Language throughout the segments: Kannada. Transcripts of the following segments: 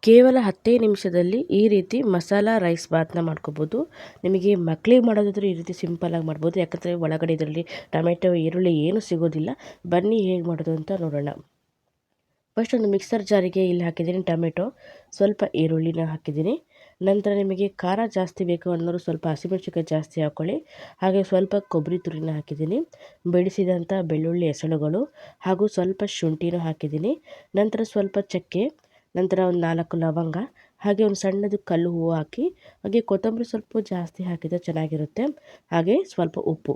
ಕೇವಲ 10 ನಿಮಿಷದಲ್ಲಿ ಈ ರೀತಿ ಮಸಾಲ ರೈಸ್ ಬಾತ್ನ ಮಾಡ್ಕೋಬೋದು. ನಿಮಗೆ ಮಕ್ಕಳಿಗೆ ಮಾಡೋದಾದರೂ ಈ ರೀತಿ ಸಿಂಪಲ್ಲಾಗಿ ಮಾಡ್ಬೋದು. ಯಾಕಂದರೆ ಒಳಗಡೆ ಇದರಲ್ಲಿ ಟೊಮೆಟೊ, ಈರುಳ್ಳಿ ಏನೂ ಸಿಗೋದಿಲ್ಲ. ಬನ್ನಿ ಹೇಗೆ ಮಾಡೋದು ಅಂತ ನೋಡೋಣ. ಫಸ್ಟ್ ಒಂದು ಮಿಕ್ಸರ್ ಜಾರಿಗೆ ಇಲ್ಲಿ ಹಾಕಿದ್ದೀನಿ ಟೊಮೆಟೊ, ಸ್ವಲ್ಪ ಈರುಳ್ಳಿನ ಹಾಕಿದ್ದೀನಿ. ನಂತರ ನಿಮಗೆ ಖಾರ ಜಾಸ್ತಿ ಬೇಕು ಅನ್ನೋರು ಸ್ವಲ್ಪ ಹಸಿಮೆಣಸಿನಕಾಯಿ ಜಾಸ್ತಿ ಹಾಕ್ಕೊಳ್ಳಿ. ಹಾಗೆ ಸ್ವಲ್ಪ ಕೊಬ್ಬರಿ ತುರಿನ ಹಾಕಿದ್ದೀನಿ, ಬೆಳೆಸಿದಂಥ ಬೆಳ್ಳುಳ್ಳಿ ಎಸಳುಗಳು ಹಾಗೂ ಸ್ವಲ್ಪ ಶುಂಠಿನೂ ಹಾಕಿದ್ದೀನಿ. ನಂತರ ಸ್ವಲ್ಪ ಚಕ್ಕೆ, ನಂತರ ಒಂದು 4 ಲವಂಗ, ಹಾಗೆ ಒಂದು ಸಣ್ಣದು ಕಲ್ಲು ಹೂವು ಹಾಕಿ, ಹಾಗೆ ಕೊತ್ತಂಬರಿ ಸ್ವಲ್ಪ ಜಾಸ್ತಿ ಹಾಕಿದರೆ ಚೆನ್ನಾಗಿರುತ್ತೆ. ಹಾಗೆ ಸ್ವಲ್ಪ ಉಪ್ಪು,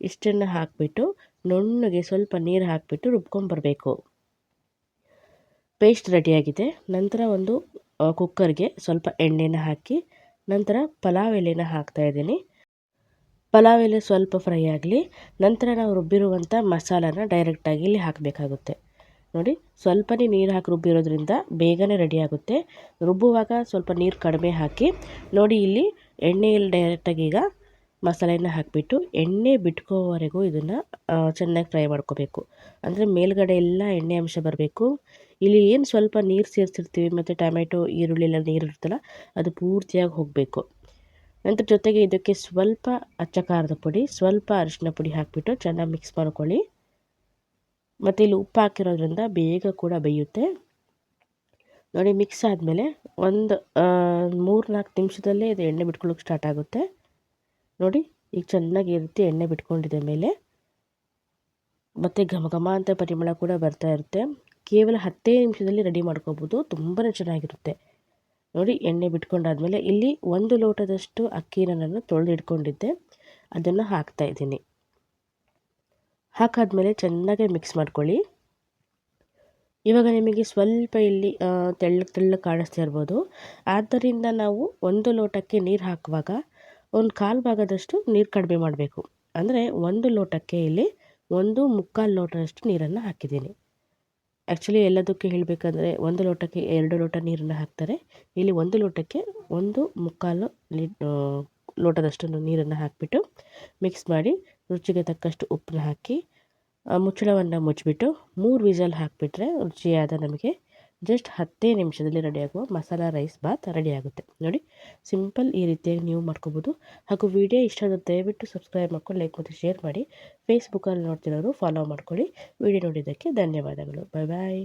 ಇಷ್ಟನ್ನು ಹಾಕಿಬಿಟ್ಟು ನುಣ್ಣಗೆ ಸ್ವಲ್ಪ ನೀರು ಹಾಕಿಬಿಟ್ಟು ರುಬ್ಕೊಂಬರಬೇಕು. ಪೇಸ್ಟ್ ರೆಡಿಯಾಗಿದೆ. ನಂತರ ಒಂದು ಕುಕ್ಕರ್ಗೆ ಸ್ವಲ್ಪ ಎಣ್ಣೆನ ಹಾಕಿ, ನಂತರ ಪಲಾವ್ ಎಲೆನ ಹಾಕ್ತಾಯಿದ್ದೀನಿ. ಪಲಾವ್ ಎಲೆ ಸ್ವಲ್ಪ ಫ್ರೈ ಆಗಲಿ. ನಂತರ ನಾವು ರುಬ್ಬಿರುವಂಥ ಮಸಾಲಾನ ಡೈರೆಕ್ಟಾಗಿ ಇಲ್ಲಿ ಹಾಕಬೇಕಾಗುತ್ತೆ. ನೋಡಿ, ಸ್ವಲ್ಪನೇ ನೀರು ಹಾಕಿ ರುಬ್ಬಿರೋದ್ರಿಂದ ಬೇಗನೆ ರೆಡಿ ಆಗುತ್ತೆ. ರುಬ್ಬುವಾಗ ಸ್ವಲ್ಪ ನೀರು ಕಡಿಮೆ ಹಾಕಿ. ನೋಡಿ, ಇಲ್ಲಿ ಎಣ್ಣೆಯಲ್ಲಿ ಡೈರೆಕ್ಟಾಗಿ ಈಗ ಮಸಾಲೆನ ಹಾಕಿಬಿಟ್ಟು ಎಣ್ಣೆ ಬಿಟ್ಕೋವರೆಗೂ ಇದನ್ನು ಚೆನ್ನಾಗಿ ಫ್ರೈ ಮಾಡ್ಕೋಬೇಕು. ಅಂದರೆ ಮೇಲ್ಗಡೆ ಎಲ್ಲ ಎಣ್ಣೆ ಅಂಶ ಬರಬೇಕು. ಇಲ್ಲಿ ಏನು ಸ್ವಲ್ಪ ನೀರು ಸೇರಿಸಿರ್ತೀವಿ ಮತ್ತು ಟೊಮೆಟೊ, ಈರುಳ್ಳಿ ಎಲ್ಲ ನೀರು ಇರುತ್ತಲ್ಲ, ಅದು ಪೂರ್ತಿಯಾಗಿ ಹೋಗಬೇಕು. ನಂತರ ಜೊತೆಗೆ ಇದಕ್ಕೆ ಸ್ವಲ್ಪ ಅಚ್ಚ ಖಾರದ ಪುಡಿ, ಸ್ವಲ್ಪ ಅರಿಶಿನ ಪುಡಿ ಹಾಕಿಬಿಟ್ಟು ಚೆನ್ನಾಗಿ ಮಿಕ್ಸ್ ಮಾಡ್ಕೊಳ್ಳಿ. ಮತ್ತು ಇಲ್ಲಿ ಉಪ್ಪು ಹಾಕಿರೋದ್ರಿಂದ ಬೇಗ ಕೂಡ ಬೇಯುತ್ತೆ. ನೋಡಿ, ಮಿಕ್ಸ್ ಆದಮೇಲೆ ಒಂದು 3-4 ನಿಮಿಷದಲ್ಲೇ ಇದು ಎಣ್ಣೆ ಬಿಟ್ಕೊಳ್ಳೋಕೆ ಸ್ಟಾರ್ಟ್ ಆಗುತ್ತೆ. ನೋಡಿ, ಈಗ ಚೆನ್ನಾಗಿ ಈ ರೀತಿ ಎಣ್ಣೆ ಬಿಟ್ಕೊಂಡಿದೆ ಮೇಲೆ, ಮತ್ತು ಘಮ ಘಮ ಅಂತ ಪರಿಮಳ ಕೂಡ ಬರ್ತಾ ಇರುತ್ತೆ. ಕೇವಲ 10 ನಿಮಿಷದಲ್ಲಿ ರೆಡಿ ಮಾಡ್ಕೋಬೋದು. ತುಂಬಾ ಚೆನ್ನಾಗಿರುತ್ತೆ. ನೋಡಿ, ಎಣ್ಣೆ ಬಿಟ್ಕೊಂಡಾದ್ಮೇಲೆ ಇಲ್ಲಿ 1 ಲೋಟದಷ್ಟು ಅಕ್ಕಿನ ನಾನು ತೊಳೆದಿಟ್ಕೊಂಡಿದ್ದೆ, ಅದನ್ನು ಹಾಕ್ತಾಯಿದ್ದೀನಿ. ಹಾಕಾದ್ಮೇಲೆ ಚೆನ್ನಾಗಿ ಮಿಕ್ಸ್ ಮಾಡ್ಕೊಳ್ಳಿ. ಇವಾಗ ನಿಮಗೆ ಸ್ವಲ್ಪ ಇಲ್ಲಿ ತೆಳ್ಳಗೆ ಕಾಣಿಸ್ತಾ ಇರ್ಬೋದು. ಆದ್ದರಿಂದ ನಾವು 1 ಲೋಟಕ್ಕೆ ನೀರು ಹಾಕುವಾಗ ಒಂದು 1/4 ಭಾಗದಷ್ಟು ನೀರು ಕಡಿಮೆ ಮಾಡಬೇಕು. ಅಂದರೆ 1 ಲೋಟಕ್ಕೆ ಇಲ್ಲಿ 1/4 ಲೋಟದಷ್ಟು ನೀರನ್ನು ಹಾಕಿದ್ದೀನಿ. ಆ್ಯಕ್ಚುಲಿ ಎಲ್ಲದಕ್ಕೆ ಹೇಳಬೇಕಂದ್ರೆ 1 ಲೋಟಕ್ಕೆ 2 ಲೋಟ ನೀರನ್ನು ಹಾಕ್ತಾರೆ. ಇಲ್ಲಿ 1 ಲೋಟಕ್ಕೆ 1/4 ಲೋಟದಷ್ಟು ನೀರನ್ನು ಹಾಕಿಬಿಟ್ಟು ಮಿಕ್ಸ್ ಮಾಡಿ, ರುಚಿಗೆ ತಕ್ಕಷ್ಟು ಉಪ್ಪನ್ನ ಹಾಕಿ ಮುಚ್ಚಳವನ್ನು ಮುಚ್ಚಿಬಿಟ್ಟು 3 ವಿಸಲ್ ಹಾಕಿಬಿಟ್ರೆ ರುಚಿಯಾದ ನಮಗೆ ಜಸ್ಟ್ 10 ನಿಮಿಷದಲ್ಲಿ ರೆಡಿಯಾಗುವ ಮಸಾಲ ರೈಸ್ ಬಾತ್ ರೆಡಿಯಾಗುತ್ತೆ. ನೋಡಿ, ಸಿಂಪಲ್ ಈ ರೀತಿಯಾಗಿ ನೀವು ಮಾಡ್ಕೋಬೋದು. ಹಾಗೂ ವಿಡಿಯೋ ಇಷ್ಟ ಆದರೆ ದಯವಿಟ್ಟು ಸಬ್ಸ್ಕ್ರೈಬ್ ಮಾಡ್ಕೊಂಡು ಲೈಕ್ ಮತ್ತು ಶೇರ್ ಮಾಡಿ. ಫೇಸ್ಬುಕ್ಕಲ್ಲಿ ನೋಡ್ತಿರೋರು ಫಾಲೋ ಮಾಡ್ಕೊಳ್ಳಿ. ವಿಡಿಯೋ ನೋಡಿದ್ದಕ್ಕೆ ಧನ್ಯವಾದಗಳು. ಬಾಯ್ ಬಾಯ್.